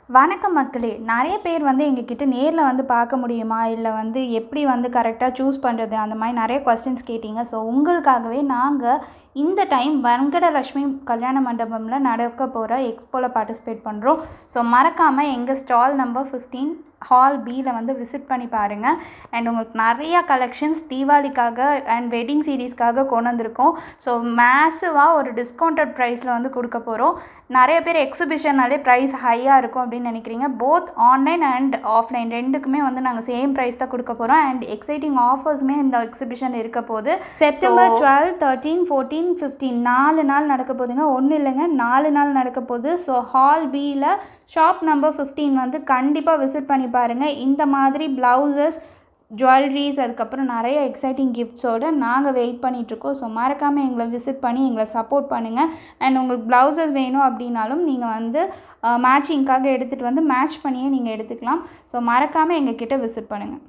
வணக்கம் மக்களே! நெறைய பேர் வந்து எங்ககிட்ட நேர்ல வந்து பார்க்க முடியுமா? இல்ல வந்து எப்படி வந்து கரெக்ட்டா சூஸ் பண்றது? அந்த மாரி நெறைய கொஸ்டின்ஸ் கேட்டீங்க. ஸோ உங்களுக்காகவே நாங்க இந்த டைம் வெங்கடலட்சுமி கல்யாண மண்டபம்ல நடக்க போற எக்ஸ்போல பார்ட்டிசிபேட் பண்றோம். ஸோ மறக்காம எங்க ஸ்டால் நம்பர் 15 ஹால் பில வந்து விசிட் பண்ணி பாருங்க. அண்ட் உங்களுக்கு நெறைய கலெக்ஷன்ஸ் தீபாவளிக்காக அண்ட் வெட்டிங் சீரீஸ்க்காக கொண்டு வந்திருக்கோம். ஸோ மேசிவா ஒரு டிஸ்கவுண்டட் ப்ரைஸ்ல வந்து குடுக்க போறோம். நெறைய பேர் எக்ஸிபிஷன்னாலே ப்ரைஸ் ஹையா இருக்கும் அப்படின்னு நினைக்கிறீங்க. போத் ஆன்லைன் அண்ட் ஆஃப்லைன் 2க்குமே வந்து நாங்கள் சேம் ப்ரைஸ் தான் கொடுக்க போகிறோம். அண்ட் எக்ஸைட்டிங் ஆஃபர்ஸுமே இந்த எக்ஸிபிஷன் இருக்க போகுது. செப்டம்பர் 12, 13, 14, 15 4 நாள் நடக்க போகுதுங்க. ஒன்றும் இல்லைங்க, 4 நாள் நடக்க போகுது. ஸோ ஹால் பியில் ஷாப் நம்பர் 15 வந்து கண்டிப்பாக விசிட் பண்ணி பாருங்கள். இந்த மாதிரி ப்ளவுசஸ், ஜுவல்லரிஸ், அதுக்கப்புறம் நிறைய எக்ஸைட்டிங் கிஃப்ட்ஸோடு நாங்கள் வெயிட் பண்ணிகிட்ருக்கோம். ஸோ மறக்காமல் எங்களை விசிட் பண்ணி எங்களை சப்போர்ட் பண்ணுங்கள். அண்ட் உங்களுக்கு ப்ளவுசஸ் வேணும் அப்படின்னாலும் நீங்கள் வந்து மேட்சிங்க்காக எடுத்துகிட்டு வந்து மேட்ச் பண்ணியே நீங்கள் எடுத்துக்கலாம். ஸோ மறக்காமல் எங்கள் கிட்டே விசிட் பண்ணுங்கள்.